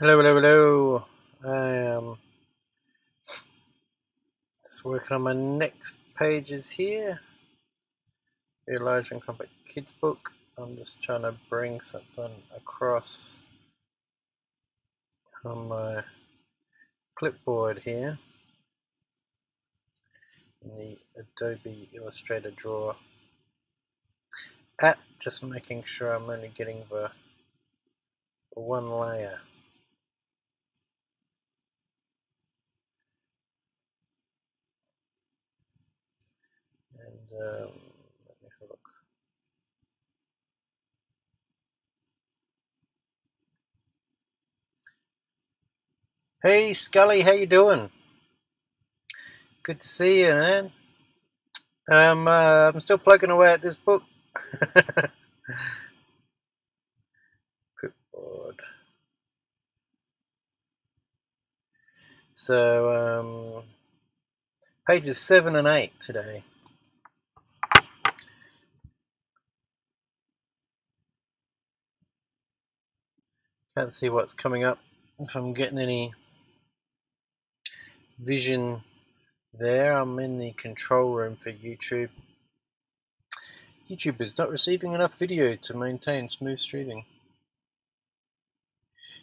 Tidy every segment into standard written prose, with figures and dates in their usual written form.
Hello, hello, hello. I am just working on my next pages here. Elijah and Crumpet kids book. I'm just trying to bring something across on my clipboard here in the Adobe Illustrator Draw app. Just making sure I'm only getting the one layer. And let me have a look. Hey Scully, how you doing? Good to see you, man. I'm still plugging away at this book. Clipboard. So pages 7 and 8 today. Can't see what's coming up, if I'm getting any vision there. I'm in the control room for YouTube. YouTube is not receiving enough video to maintain smooth streaming.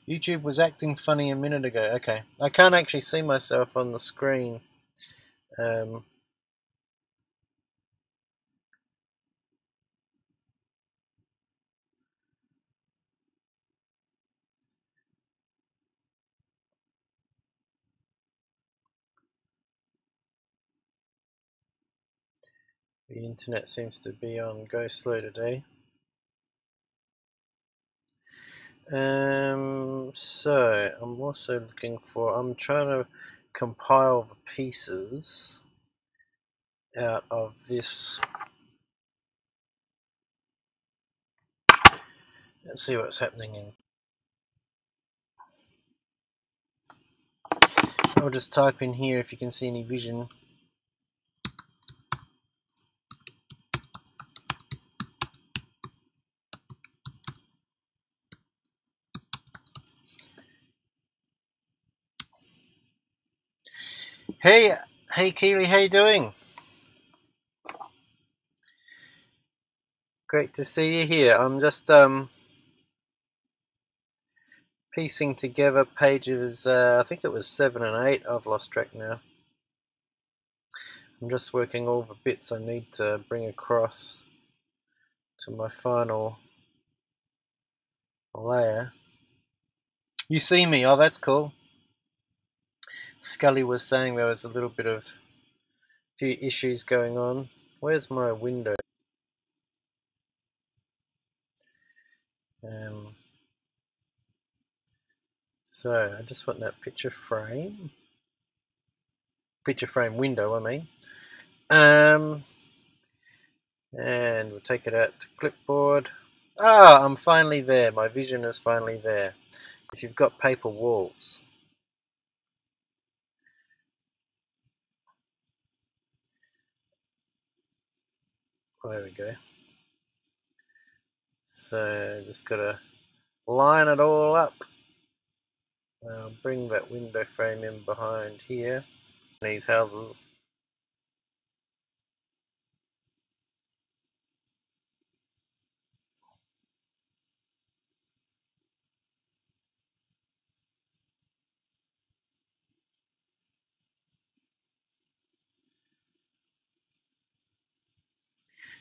YouTube was acting funny a minute ago. Okay, I can't actually see myself on the screen. The internet seems to be on go slow today. So I'm also looking for, I'm trying to compile the pieces out of this. Let's see what's happening in. I'll just type in here if you can see any vision. Hey Keely, how you doing? Great to see you here. I'm just piecing together pages, I think it was 7 and 8, I've lost track now. I'm just working all the bits I need to bring across to my final layer. You see me, oh that's cool. Scully was saying there was a little bit of few issues going on. Where's my window? So I just want that picture frame window, I mean. And we'll take it out to clipboard. Ah, I'm finally there. My vision is finally there. If you've got paper walls. There we go. So just got to line it all up. I'll bring that window frame in behind here. These houses.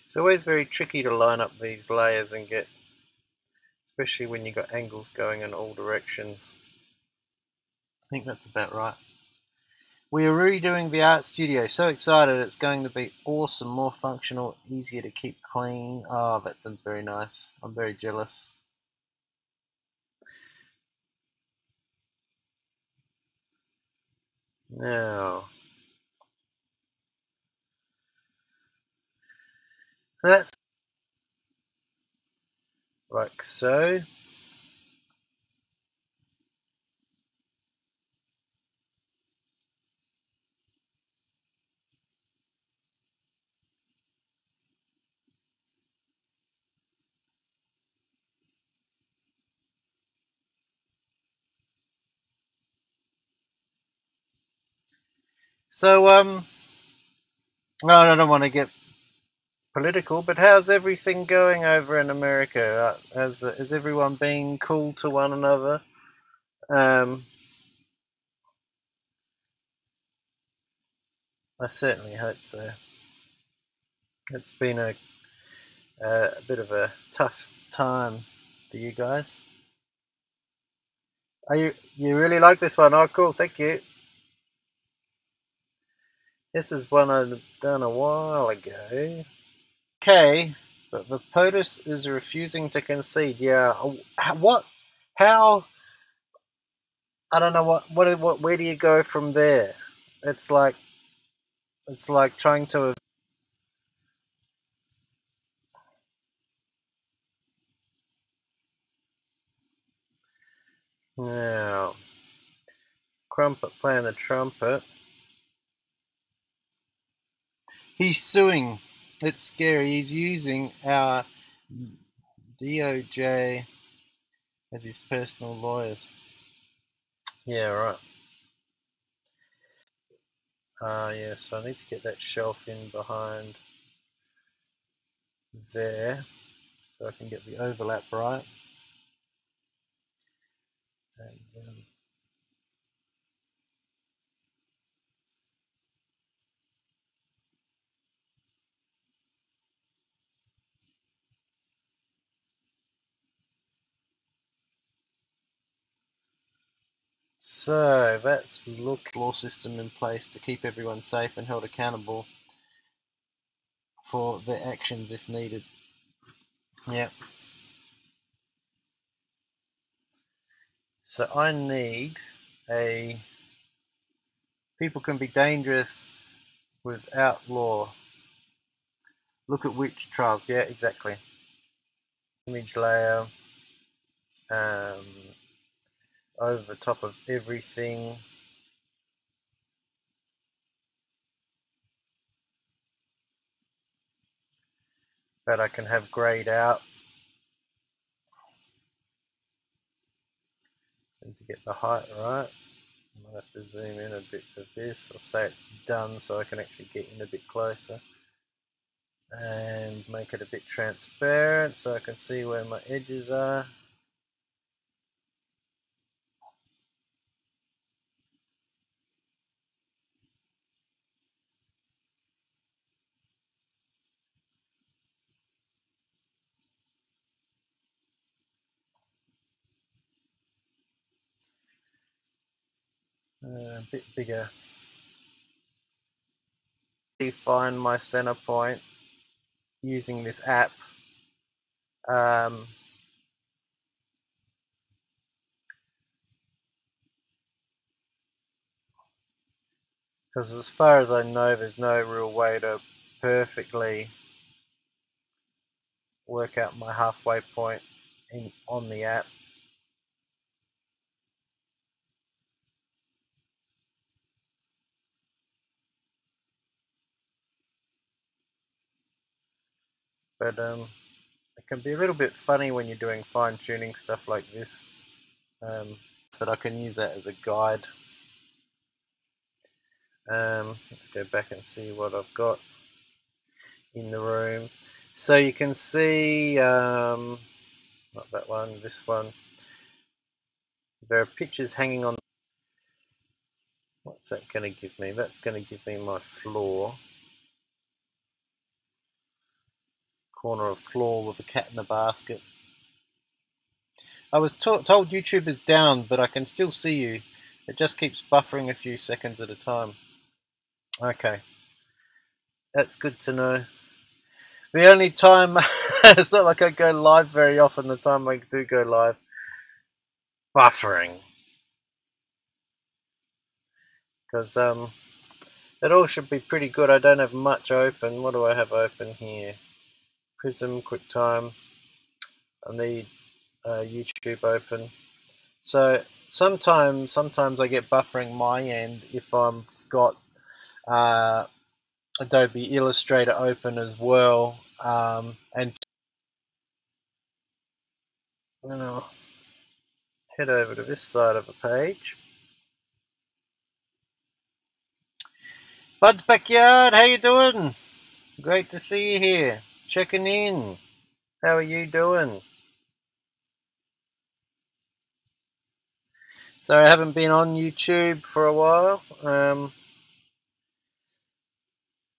It's always very tricky to line up these layers and get, especially when you've got angles going in all directions. I think that's about right. We are redoing the art studio. So excited. It's going to be awesome, more functional, easier to keep clean. Oh, that sounds very nice. I'm very jealous. Now, that's like so. So, I don't want to get political, but how's everything going over in America? Is everyone being cool to one another? I certainly hope so. It's been a bit of a tough time for you guys. Are you really like this one? Oh, cool. Thank you. This is one I've done a while ago. Okay, but the POTUS is refusing to concede. Yeah. What? How? I don't know what. Where do you go from there? It's like trying to. Now, Crumpet playing the trumpet. He's suing. It's scary. He's using our DOJ as his personal lawyers. Yeah, right. Yes, I need to get that shelf in behind there so I can get the overlap right. And, so that's law system in place to keep everyone safe and held accountable for their actions if needed. Yeah. So I need a. People can be dangerous without law. Look at witch trials. Yeah, exactly. Image layer um, over the top of everything. That I can have grayed out. So to get the height right, I might have to zoom in a bit for this, or say it's done so I can actually get in a bit closer. And make it a bit transparent so I can see where my edges are. A bit bigger. Find my center point using this app. Because as far as I know, there's no real way to perfectly work out my halfway point on the app. But it can be a little bit funny when you're doing fine-tuning stuff like this. But I can use that as a guide. Let's go back and see what I've got in the room. So you can see, not that one, this one. There are pictures hanging on. What's that going to give me? That's going to give me my floor. Corner of floor with a cat in a basket. I was told YouTube is down, but I can still see you. It just keeps buffering a few seconds at a time. Okay. That's good to know. The only time, it's not like I go live very often, the time I do go live. Buffering. Because it all should be pretty good. I don't have much open. What do I have open here? Prism, QuickTime. I need YouTube open. So sometimes I get buffering my end if I've got Adobe Illustrator open as well. And then I'll head over to this side of the page. Bud's Backyard, how you doing? Great to see you here. Checking in. How are you doing? So I haven't been on YouTube for a while.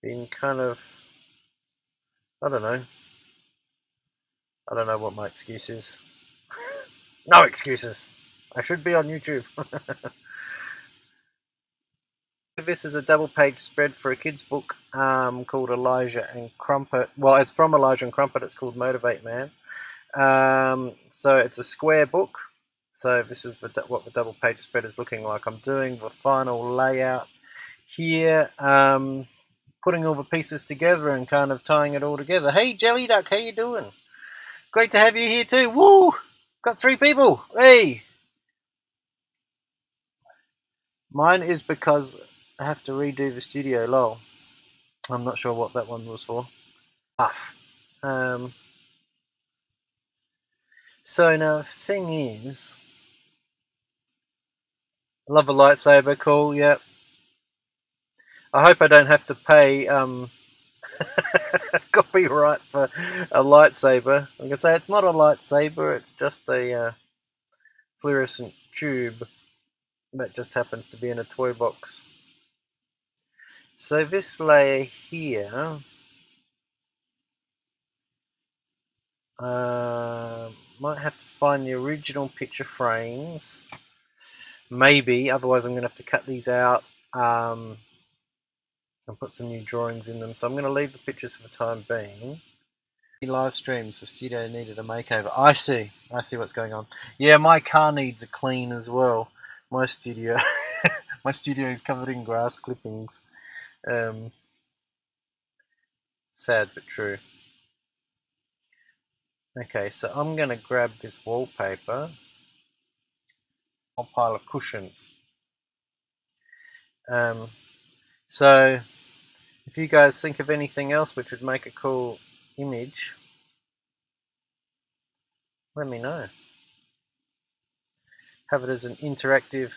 Been kind of, I don't know. I don't know what my excuse is. No excuses. I should be on YouTube. This is a double-page spread for a kid's book called Elijah and Crumpet. Well, it's from Elijah and Crumpet. It's called Motivate Man. So it's a square book. So this is what the double-page spread is looking like. I'm doing the final layout here, putting all the pieces together and kind of tying it all together. Hey, Jelly Duck, how you doing? Great to have you here too. Woo! Got 3 people. Hey! Mine is because I have to redo the studio, lol. I'm not sure what that one was for. So now the thing is, I love a lightsaber, cool, yep. I hope I don't have to pay copyright for a lightsaber. Like I say, it's not a lightsaber, it's just a fluorescent tube that just happens to be in a toy box. So this layer here, might have to find the original picture frames, maybe, otherwise I'm going to have to cut these out and put some new drawings in them. So I'm going to leave the pictures for the time being. Live streams, the studio needed a makeover. I see what's going on. Yeah, my car needs a clean as well. My studio my studio is covered in grass clippings. Sad but true. Okay, so I'm going to grab this wallpaper, a pile of cushions. So if you guys think of anything else which would make a cool image, let me know. Have it as an interactive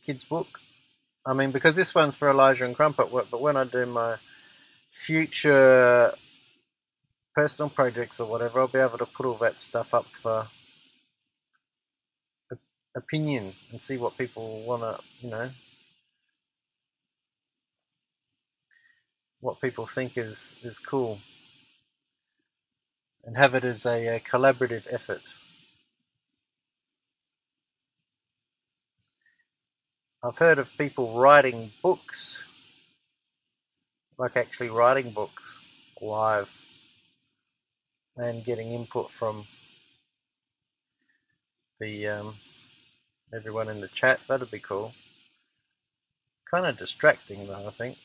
kids book. I mean, because this one's for Elijah and Crumpet work, but when I do my future personal projects or whatever, I'll be able to put all that stuff up for opinion and see what people want to, you know, what people think is cool, and have it as a collaborative effort. I've heard of people writing books, like actually writing books live and getting input from the everyone in the chat. That'd be cool. Kind of distracting though, I think.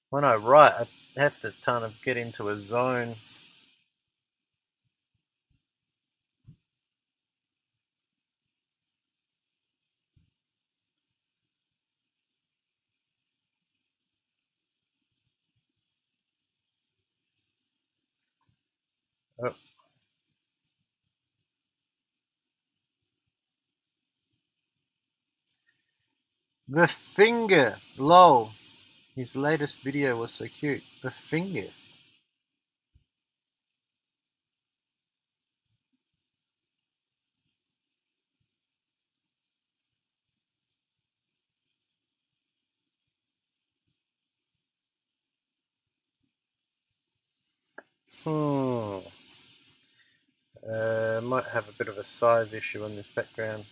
When I write, I have to kind of get into a zone. Oh. The finger, lol. His latest video was so cute. The finger. Might have a bit of a size issue on this background.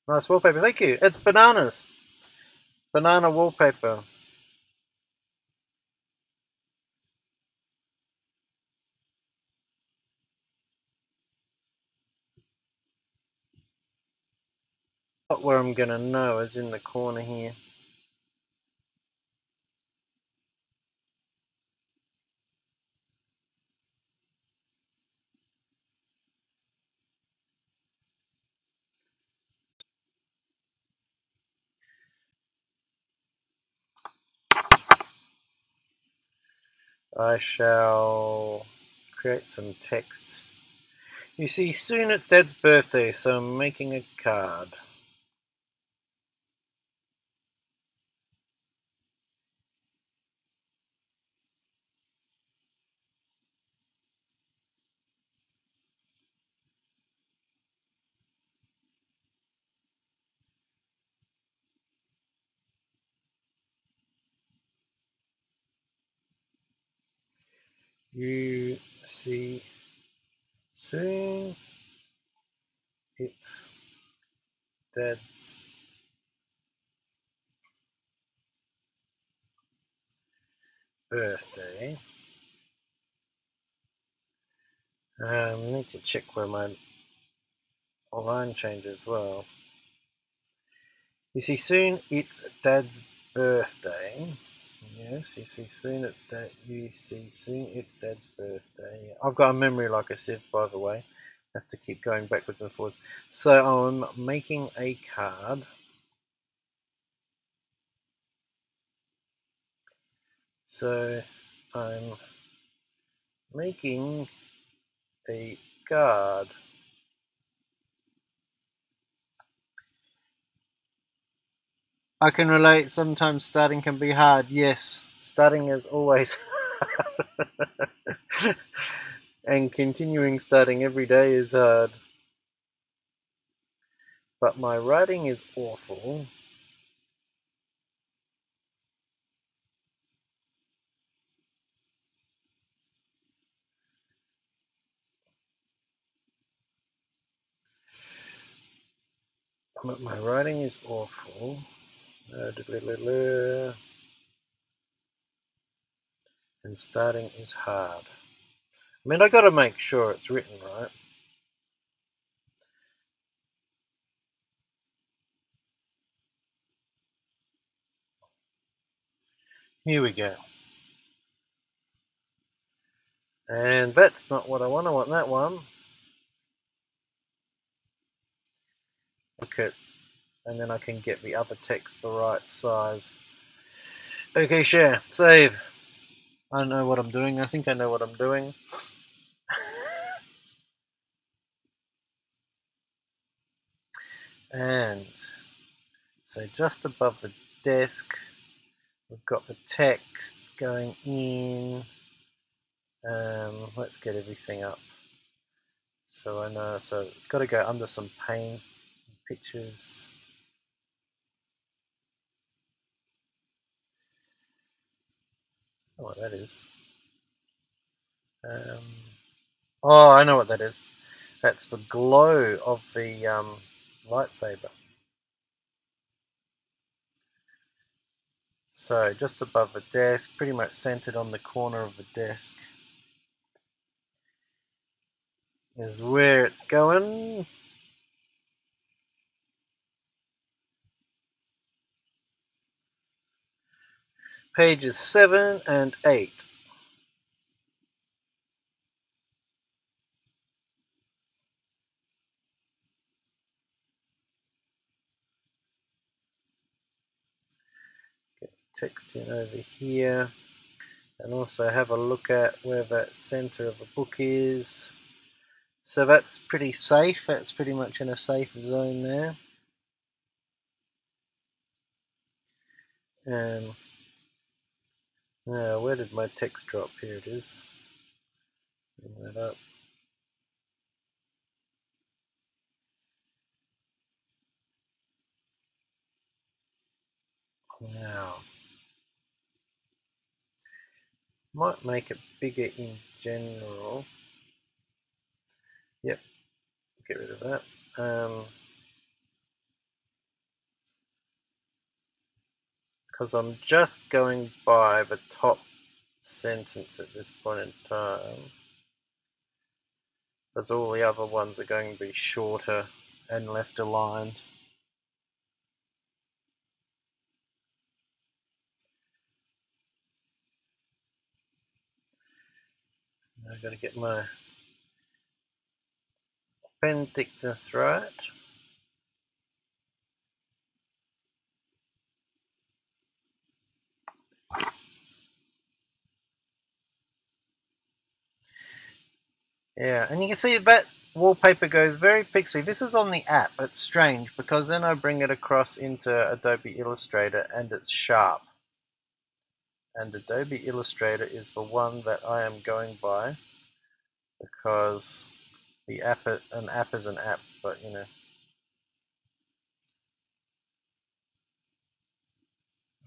Nice wallpaper, thank you. It's bananas. Banana wallpaper. Where I'm gonna know is in the corner here. I shall create some text. You see, soon it's Dad's birthday, so I'm making a card. You see soon it's Dad's birthday. Need to check where my line change as well. You see soon it's Dad's birthday. Yes, you see soon it's Dad's birthday. I've got a memory like a sieve, by the way. I have to keep going backwards and forwards. So I'm making a card. So I'm making a card. I can relate, sometimes starting can be hard. Yes, starting is always hard. And continuing starting every day is hard. But my writing is awful. But my writing is awful. And starting is hard. I mean, I got to make sure it's written right. Here we go. And that's not what I want. I want that one. Okay, and then I can get the other text the right size. Okay, share, save. I don't know what I'm doing. I think I know what I'm doing. And so just above the desk, we've got the text going in. Let's get everything up. So I know, so it's got to go under some paint, pictures. I don't know what that is. Oh, I know what that is. That's the glow of the lightsaber. So just above the desk, pretty much centered on the corner of the desk, is where it's going. Pages 7 and 8. Get text in over here. And also have a look at where that center of the book is. So that's pretty safe. That's pretty much in a safe zone there. Now, where did my text drop? Here it is. Bring that up. Now, might make it bigger in general. Yep, get rid of that. Because I'm just going by the top sentence at this point in time. Because all the other ones are going to be shorter and left aligned. I've got to get my pen thickness right. Yeah, and you can see that wallpaper goes very pixely. This is on the app. It's strange because then I bring it across into Adobe Illustrator and it's sharp. And Adobe Illustrator is the one that I am going by because the app, an app is an app, but you know.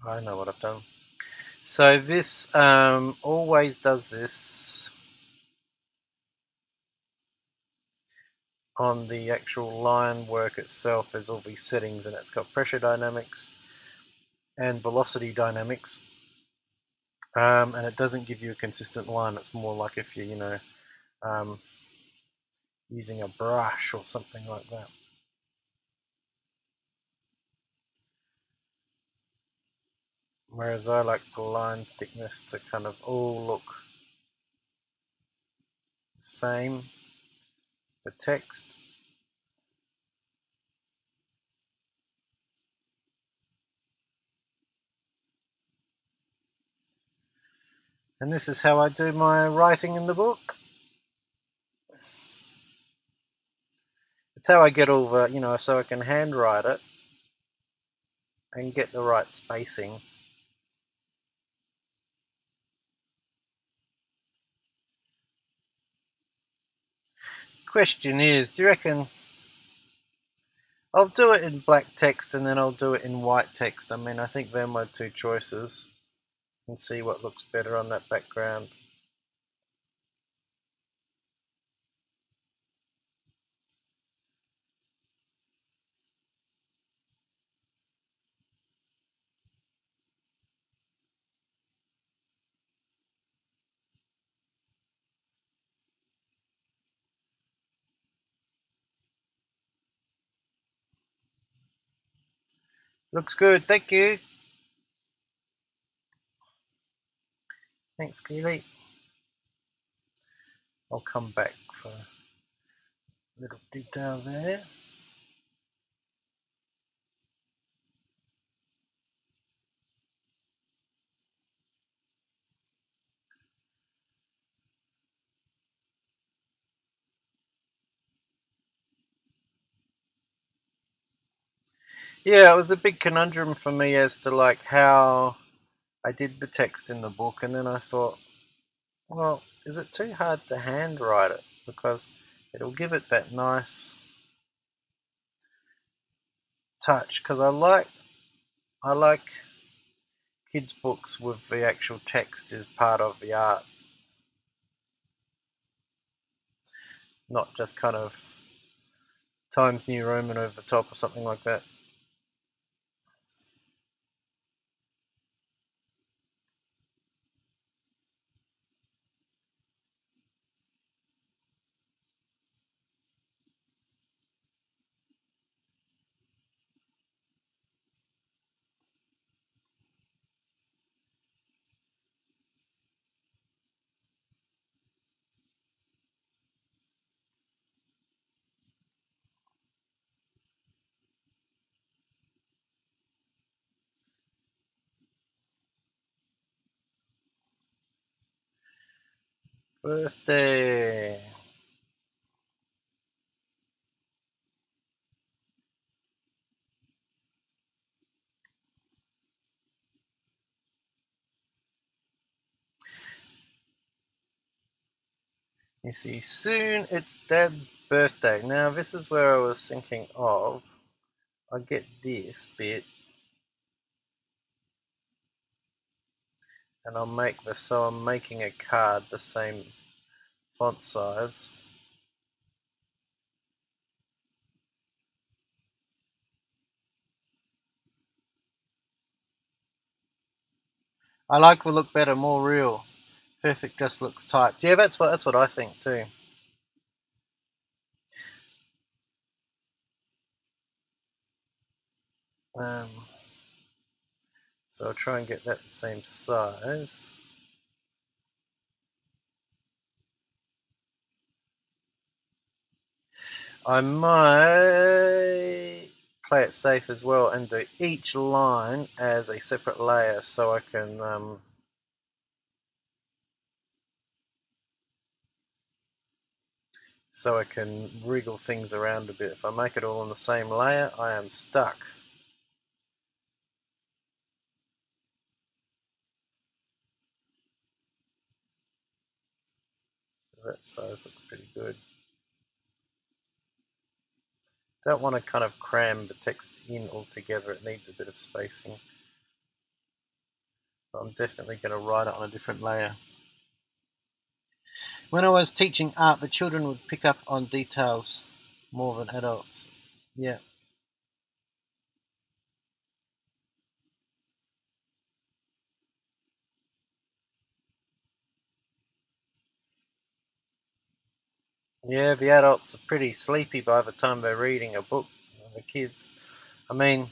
I know what I've done. So this always does this. on the actual line work itself, there's all these settings, and it's got pressure dynamics and velocity dynamics, and it doesn't give you a consistent line. It's more like if you're, using a brush or something like that. Whereas I like the line thickness to kind of all look the same for text. And this is how I do my writing in the book. It's how I get all the, so I can handwrite it and get the right spacing. Question is, do you reckon I'll do it in black text and then I'll do it in white text? I mean, I think they're my two choices, and see what looks better on that background. Looks good, thank you. Thanks, Keely. I'll come back for a little detail there. Yeah, it was a big conundrum for me as to like how I did the text in the book, and then I thought, well, is it too hard to handwrite it? Because it'll give it that nice touch. Because I like kids' books with the actual text is part of the art, not just kind of Times New Roman over the top or something like that. Birthday. You see, soon it's Dad's birthday. Now, this is where I was thinking of. I get this bit, and I'll make this, so I'm making a card the same font size. I like the look better, more real. Perfect just looks typed. Yeah, that's what I think too. So I'll try and get that the same size. I might play it safe as well and do each line as a separate layer, so I can wriggle things around a bit. If I make it all on the same layer, I am stuck. So that size looks pretty good. Don't want to kind of cram the text in altogether. It needs a bit of spacing. But I'm definitely going to write it on a different layer. When I was teaching art, the children would pick up on details more than adults. Yeah. Yeah, the adults are pretty sleepy by the time they're reading a book. The kids, I mean,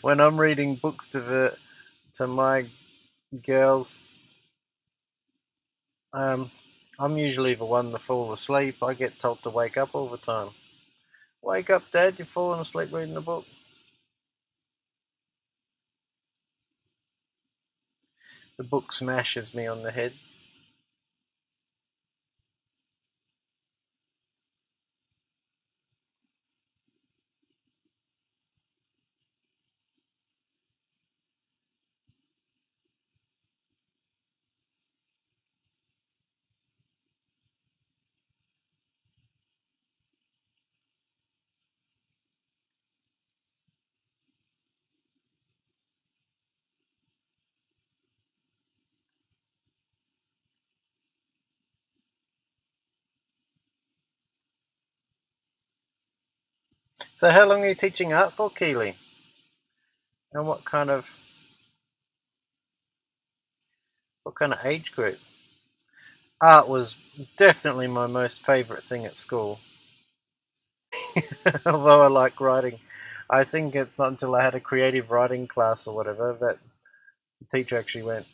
when I'm reading books to my girls, um, I'm usually the one to fall asleep. I get told to wake up all the time. Wake up, Dad! You've fallen asleep reading the book. The book smashes me on the head. So, how long are you teaching art for, Keely? And what kind of age group? Art was definitely my most favourite thing at school. Although I like writing, I think it's not until I had a creative writing class or whatever that the teacher actually went,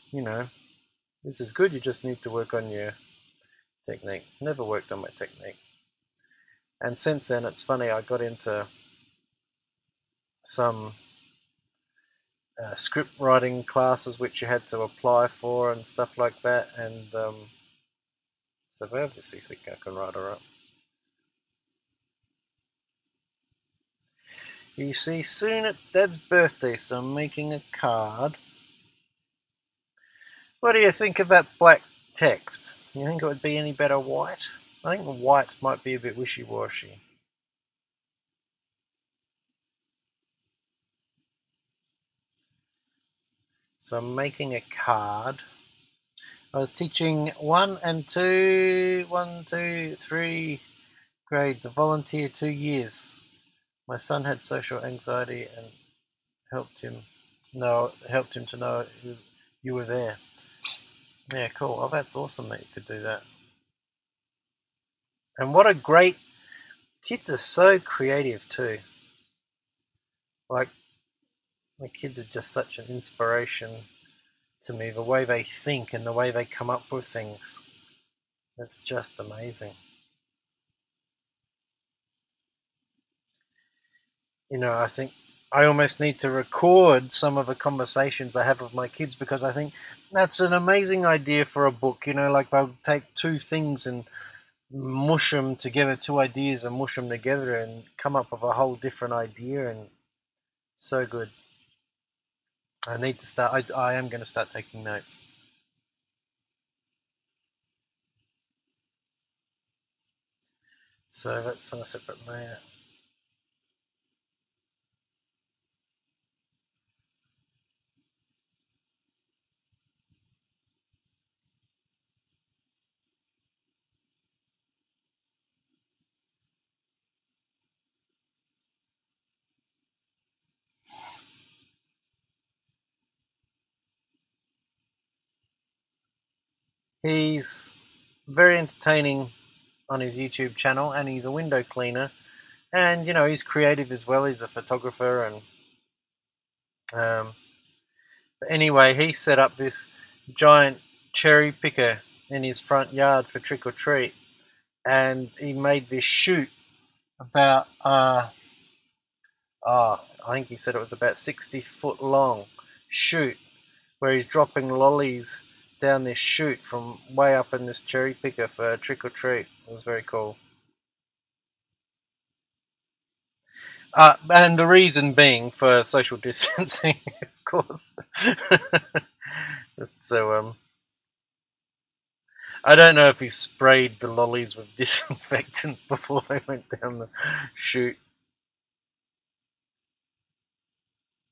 this is good, you just need to work on your technique. Never worked on my technique. And since then, it's funny, I got into some script writing classes which you had to apply for and stuff like that. And so they obviously think I can write alright. You see, soon it's Dad's birthday, so I'm making a card. What do you think about black text? You think it would be any better white? I think white might be a bit wishy-washy. So I'm making a card. I was teaching 1, 2, 3 grades. A volunteer 2 years. My son had social anxiety and helped him to know you were there. Yeah, cool. Oh, that's awesome that you could do that. And what a great kids are so creative too. Like the kids are just such an inspiration to me. The way they think and the way they come up with things. It's just amazing. I think I almost need to record some of the conversations I have with my kids because I think that's an amazing idea for a book. Like they'll take two things and mush them together, two ideas and mush them together and come up with a whole different idea, and so good. I need to start. I am going to start taking notes. So that's on a separate layer. He's very entertaining on his YouTube channel, and he's a window cleaner, and he's creative as well. He's a photographer, and um, but anyway, he set up this giant cherry picker in his front yard for trick or treat, and he made this chute about I think he said it was about 60 foot long chute where he's dropping lollies down this chute from way up in this cherry picker for trick or treat. It was very cool. And the reason being for social distancing, of course. So I don't know if he sprayed the lollies with disinfectant before they went down the chute.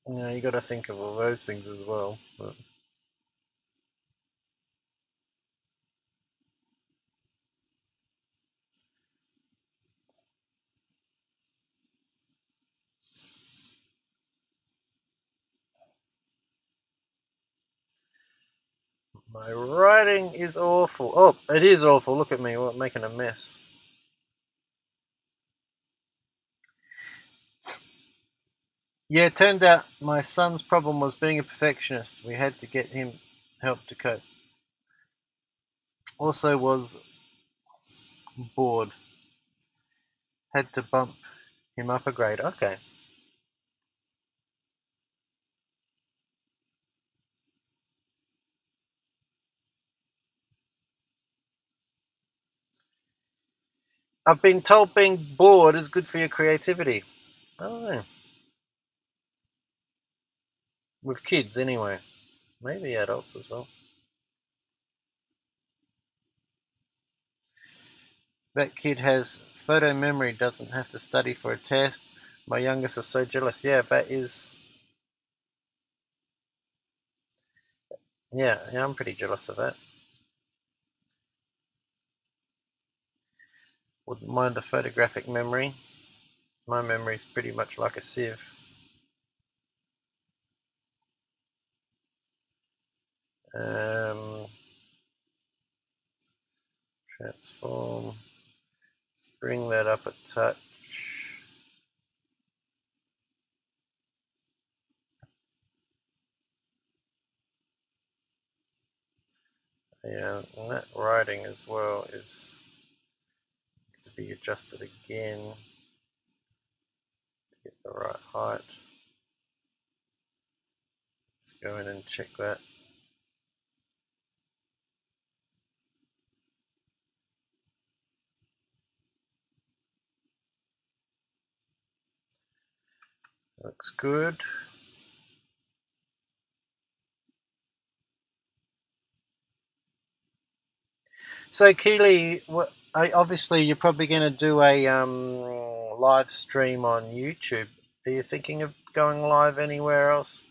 You got to think of all those things as well. But My writing is awful. Oh, it is awful. Look at me, I'm making a mess. Yeah, it turned out my son's problem was being a perfectionist. We had to get him help to cope. Also was bored. Had to bump him up a grade. Okay. I've been told being bored is good for your creativity. I don't know. With kids, anyway. Maybe adults as well. That kid has photo memory, doesn't have to study for a test. My youngest is so jealous. Yeah, that is. Yeah, I'm pretty jealous of that. Wouldn't mind the photographic memory. My memory's pretty much like a sieve. Transform. Let's bring that up a touch. Yeah, and that writing as well needs to be adjusted again to get the right height. Let's go in and check that. Looks good. So Keely, obviously you're probably going to do a live stream on YouTube. Are you thinking of going live anywhere else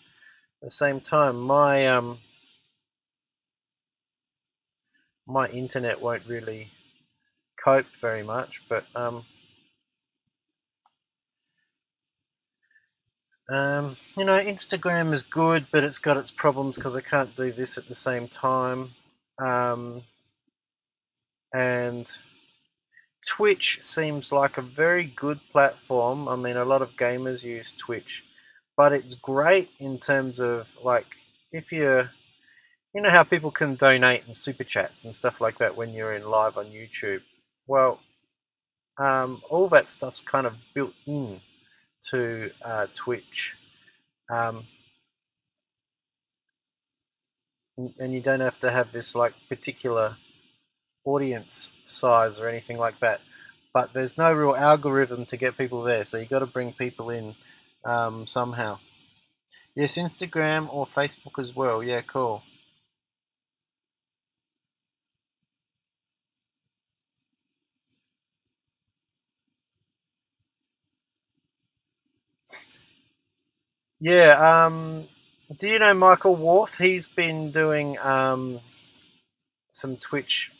at the same time? My internet won't really cope very much, but Instagram is good, but it's got its problems because I can't do this at the same time. And Twitch seems like a very good platform. I mean, a lot of gamers use Twitch, but it's great in terms of like if you're, how people can donate and super chats and stuff like that when you're in live on YouTube. Well, all that stuff's kind of built in to Twitch. And you don't have to have this like particular audience size or anything like that. But there's no real algorithm to get people there, so you got to bring people in somehow. Yes, Instagram or Facebook as well. Yeah, cool. Yeah. Do you know Michael Worth? He's been doing some Twitch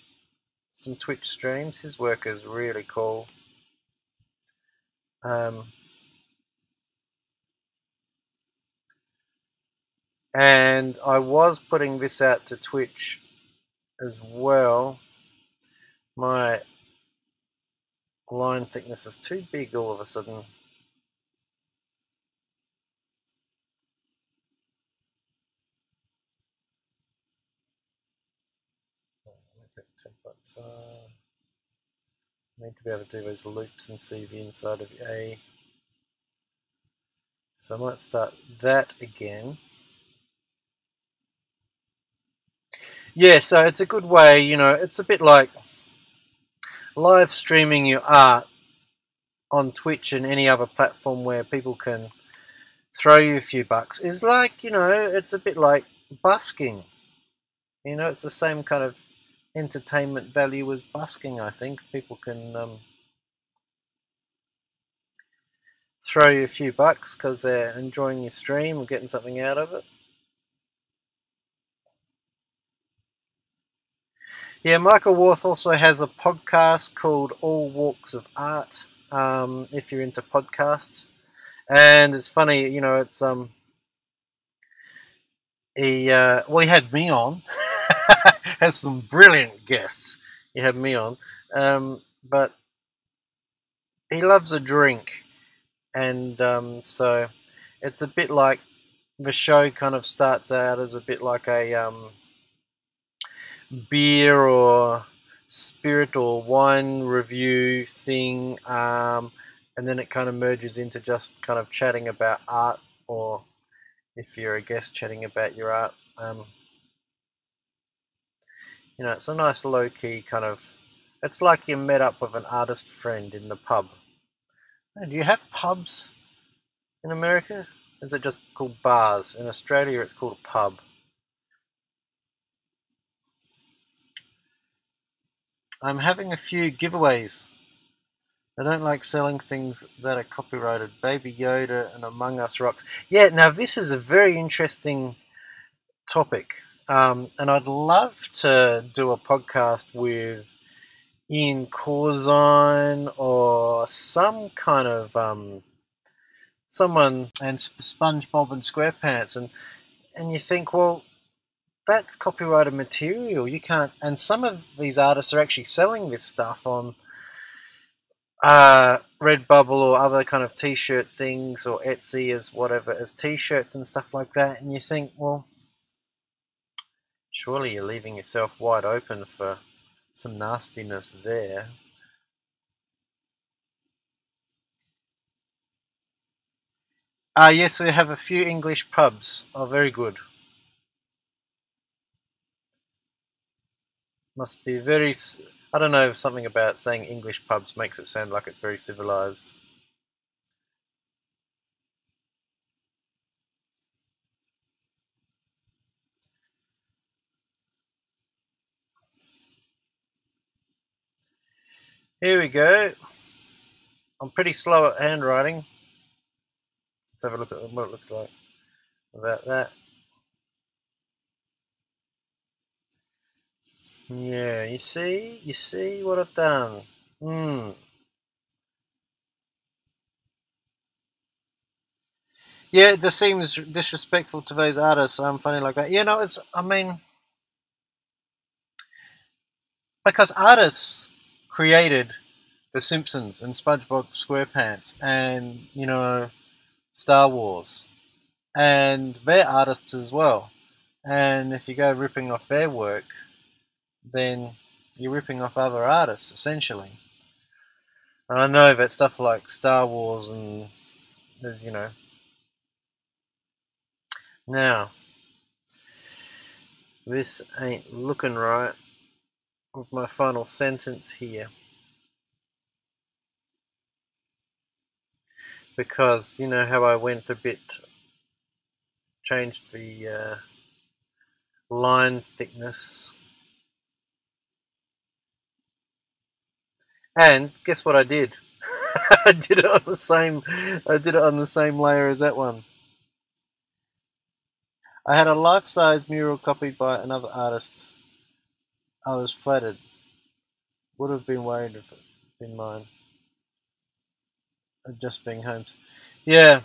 streams. His work is really cool. And I was putting this out to Twitch as well. My line thickness is too big all of a sudden. Need to be able to do those loops and see the inside of A. So I might start that again. Yeah, so it's a good way, it's a bit like live streaming your art on Twitch and any other platform where people can throw you a few bucks is like, it's a bit like busking. It's the same kind of entertainment value as busking, I think. People can throw you a few bucks because they're enjoying your stream or getting something out of it. Yeah, Michael Worth also has a podcast called All Walks of Art, if you're into podcasts. And it's funny, it's he had me on has some brilliant guests. You have me on, but he loves a drink, and so it's a bit like the show kind of starts out as a bit like a beer or spirit or wine review thing, and then it kind of merges into just kind of chatting about art, or if you're a guest, chatting about your art. It's a nice low-key kind of. It's like you met up with an artist friend in the pub. Do you have pubs in America? Is it just called bars? In Australia, it's called a pub. I'm having a few giveaways. I don't like selling things that are copyrighted. Baby Yoda and Among Us rocks. Yeah, now this is a very interesting topic. And I'd love to do a podcast with Ian Corzine or some kind of someone, and SpongeBob and SquarePants, and you think, well, that's copyrighted material. You can't. And some of these artists are actually selling this stuff on Redbubble or other kind of T-shirt things, or Etsy as whatever, as T-shirts and stuff like that. And you think, well, surely you're leaving yourself wide open for some nastiness there. Yes, we have a few English pubs. Oh, very good. Must be very. I don't know, something about saying English pubs makes it sound like it's very civilized. Here we go. I'm pretty slow at handwriting. Let's have a look at what it looks like. About that. Yeah, you see what I've done. Yeah, it just seems disrespectful to those artists. I'm funny like that. I mean, because artists created The Simpsons and SpongeBob SquarePants and, Star Wars. And they're artists as well. And if you go ripping off their work, then you're ripping off other artists, essentially. And I know that stuff like Star Wars and there's, Now, this ain't looking right with my final sentence here. Because, you know how I went a bit, changed the line thickness. And guess what I did? I did it on the same layer as that one. I had a life-size mural copied by another artist. I was flattered. Would have been worried if it had been mine. Just being home. Yeah.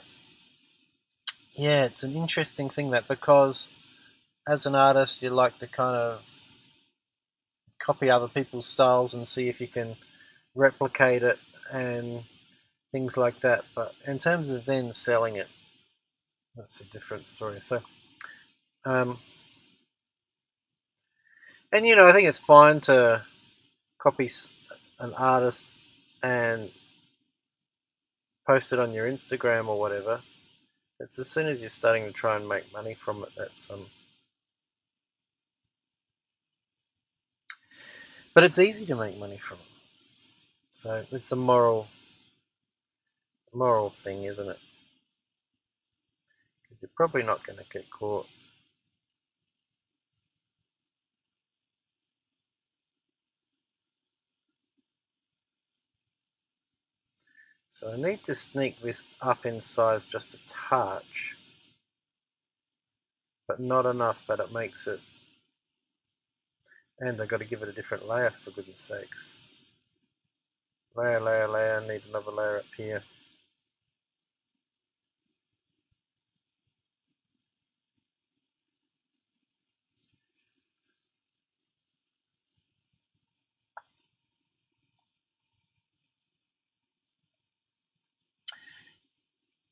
Yeah, it's an interesting thing that, because as an artist you like to kind of copy other people's styles and see if you can replicate it and things like that. But in terms of then selling it, that's a different story. So, and I think it's fine to copy an artist and post it on your Instagram or whatever. It's as soon as you're starting to try and make money from it, that's but it's easy to make money from it. So it's a moral thing, isn't it? Because you're probably not going to get caught. So I need to sneak this up in size just a touch, but not enough that it makes it. And I've got to give it a different layer, for goodness sakes. Layer, layer, layer. I need another layer up here.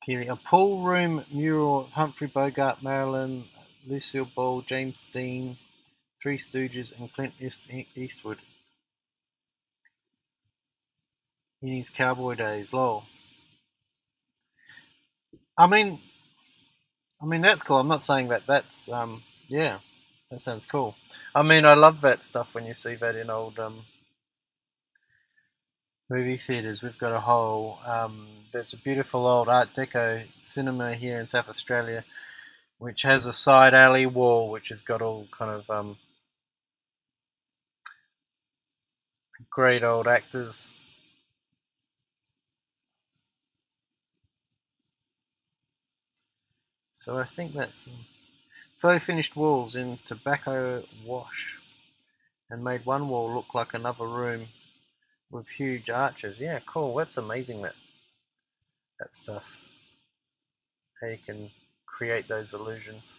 Keely, a pool room mural of Humphrey Bogart, Marilyn, Lucille Ball, James Dean, Three Stooges, and Clint Eastwood in his cowboy days. Lol. I mean, that's cool. I'm not saying that. That's yeah, that sounds cool. I mean, I love that stuff when you see that in old movie theatres. We've got a whole there's a beautiful old Art Deco cinema here in South Australia, which has a side alley wall which has got all kind of great old actors. So I think that's fully finished walls in tobacco wash and made one wall look like another room with huge arches. Yeah, cool. That's amazing, that stuff. How you can create those illusions.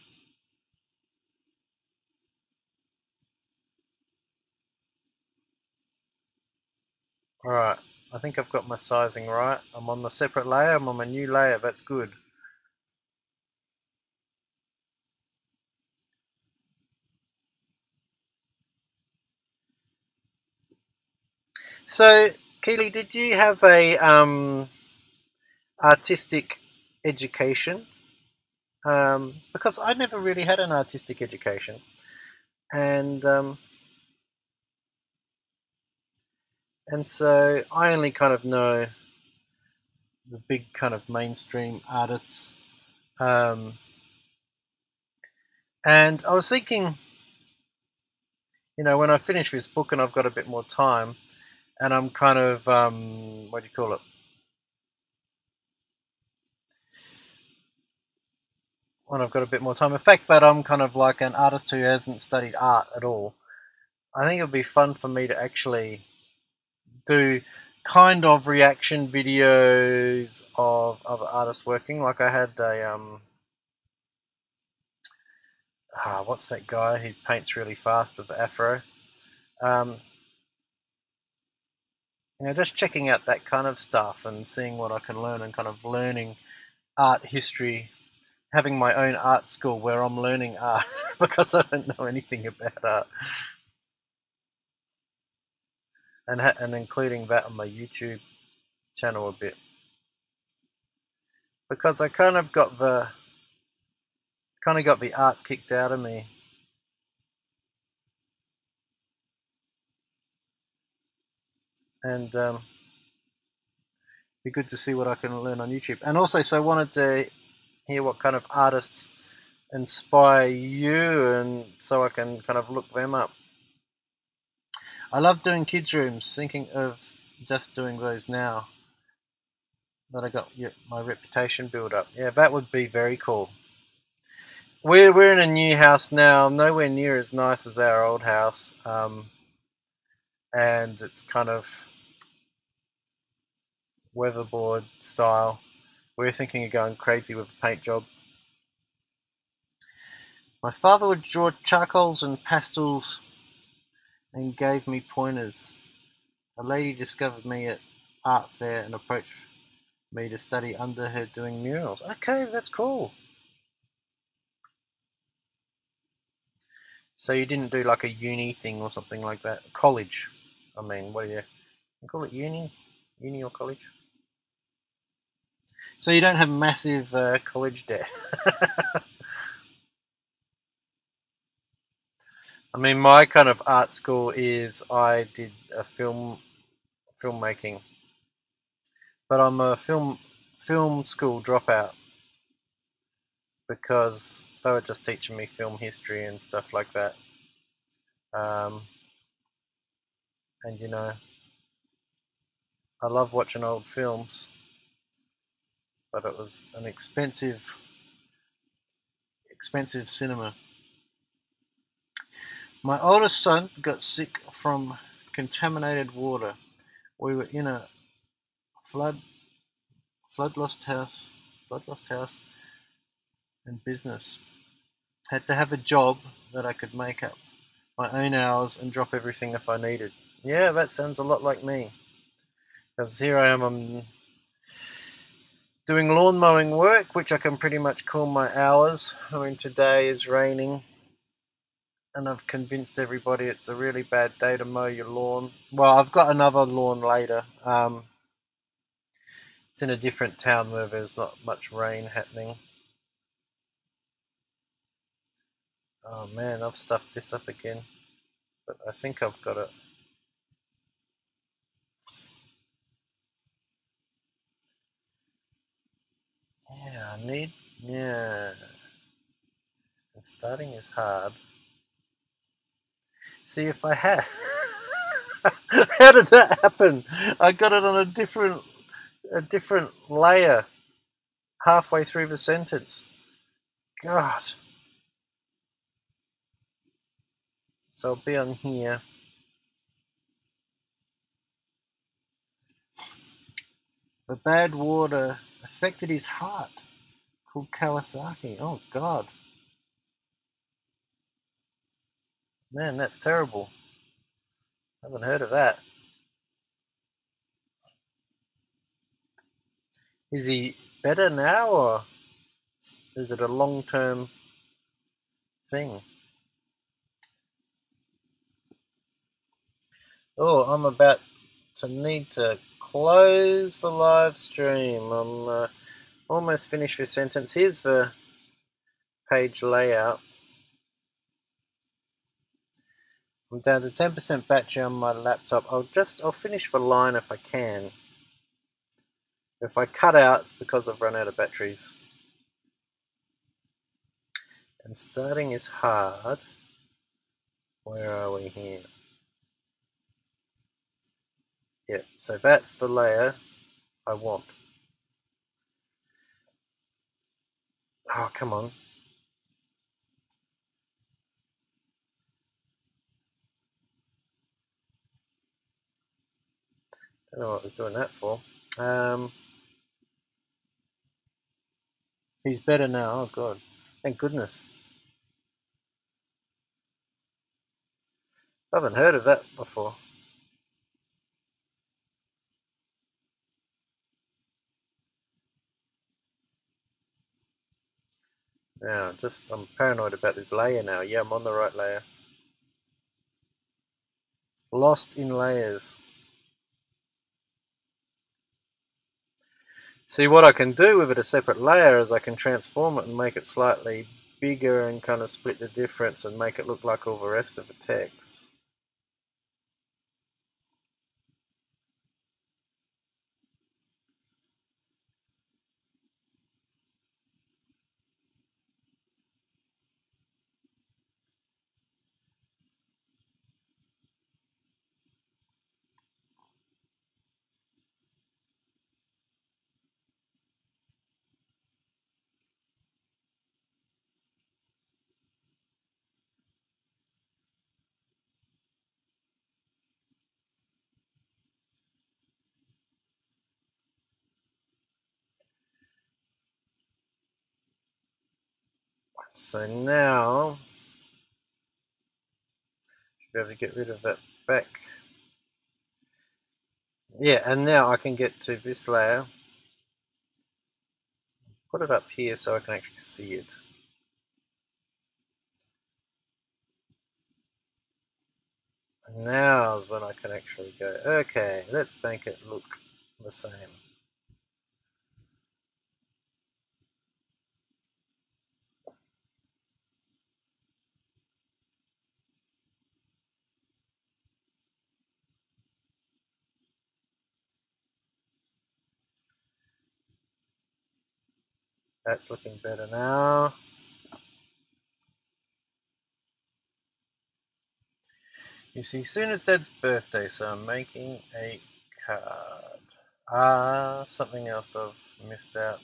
Alright, I think I've got my sizing right. I'm on the separate layer, I'm on my new layer, that's good. So, Keely, did you have a artistic education? Because I never really had an artistic education, and so I only kind of know the big kind of mainstream artists. Um, and I was thinking, when I finish this book and I've got a bit more time, and I'm kind of what do you call it? When I've got a bit more time. The fact that I'm kind of like an artist who hasn't studied art at all, I think it would be fun for me to actually do kind of reaction videos of other artists working. Like I had a what's that guy who paints really fast with the afro? Um, just checking out that kind of stuff and seeing what I can learn and kind of learning art history, having my own art school where I'm learning art because I don't know anything about art. And including that on my YouTube channel a bit, because I kind of got the art kicked out of me, and be good to see what I can learn on YouTube. And also, so I wanted to hear what kind of artists inspire you, and so I can kind of look them up. I love doing kids' rooms. Thinking of just doing those now that I got my reputation build up. Yeah, that would be very cool. We're in a new house now, nowhere near as nice as our old house, and it's kind of weatherboard style. We're thinking of going crazy with a paint job. My father would draw charcoals and pastels and gave me pointers. A lady discovered me at art fair and approached me to study under her doing murals. Okay, that's cool. So you didn't do like a uni thing or something like that? College. I mean, what do you call it? Uni? Uni or college? So you don't have massive college debt. I mean, my kind of art school is I did a filmmaking, but I'm a film school dropout because they were just teaching me film history and stuff like that. Um, and I love watching old films, but it was an expensive cinema. My oldest son got sick from contaminated water. We were in a flood lost house, and business. Had to have a job that I could make up my own hours and drop everything if I needed. Yeah, that sounds a lot like me. Because here I am, I'm doing lawn mowing work, which I can pretty much call my hours. I mean, today is raining, and I've convinced everybody it's a really bad day to mow your lawn. Well, I've got another lawn later. It's in a different town where there's not much rain happening. Oh man, I've stuffed this up again, but I think I've got it. Yeah, and starting is hard. See if I had. How did that happen? I got it on a different layer halfway through the sentence. God. So I'll be on here. The bad water affected his heart. Called Kawasaki. Oh God. Man, that's terrible. I haven't heard of that. Is he better now, or is it a long-term thing? Oh, I'm about to need to close the live stream. I'm almost finished this sentence. Here's the page layout. I'm down to 10% battery on my laptop. I'll finish the line if I can. If I cut out, it's because I've run out of batteries. And starting is hard. Where are we here? Yep, so that's the layer I want. Oh, come on. Don't know what I was doing that for. He's better now. Oh, God. Thank goodness. I haven't heard of that before. Yeah, I'm paranoid about this layer now. Yeah, I'm on the right layer. Lost in layers. See, what I can do with it, a separate layer, is I can transform it and make it slightly bigger and kind of split the difference and make it look like all the rest of the text. So now, should be able to get rid of that back. Yeah, and now I can get to this layer. Put it up here so I can actually see it. And now is when I can actually go, okay, let's make it look the same. That's looking better now. You see, soon as Dad's birthday, so I'm making a card. Something else I've missed out.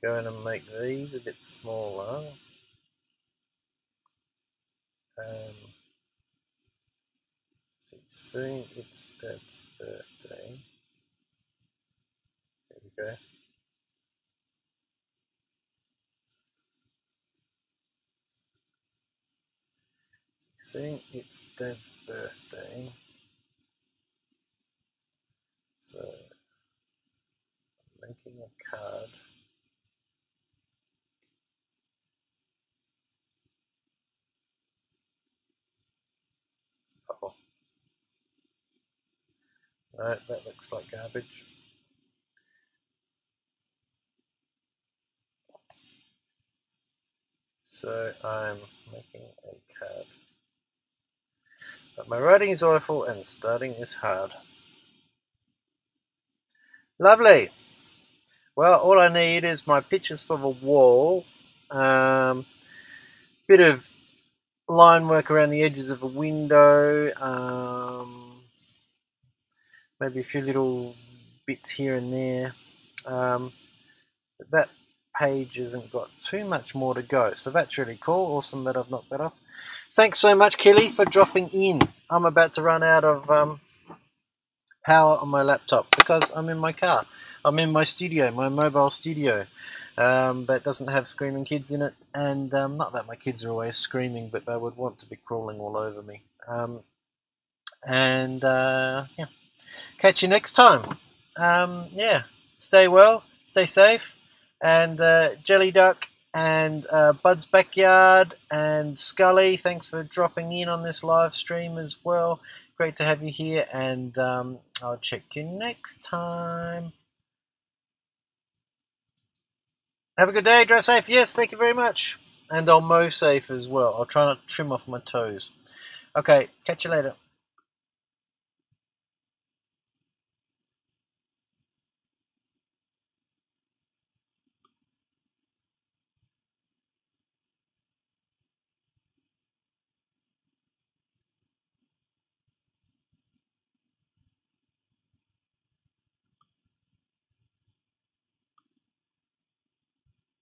Go in and make these a bit smaller. See, soon it's Dad's birthday. There we go. seeing it's Dad's birthday, so I'm making a card. Oh, no, that looks like garbage. So I'm making a card. But my writing is awful and starting is hard. Lovely. Well, all I need is my pictures for the wall, bit of line work around the edges of a window, maybe a few little bits here and there. But that page hasn't got too much more to go, so that's really cool. Awesome that I've knocked that off. Thanks so much, Kelly, for dropping in. I'm about to run out of power on my laptop because I'm in my car. I'm in my studio, my mobile studio, that doesn't have screaming kids in it, and not that my kids are always screaming, but they would want to be crawling all over me. Yeah, catch you next time. Yeah, stay well, stay safe, and Jelly Duck and Bud's Backyard and Scully, thanks for dropping in on this live stream as well. Great to have you here, and I'll check you next time. Have a good day, drive safe. Yes, thank you very much. And I'll mow safe as well. I'll try not to trim off my toes. Okay, catch you later.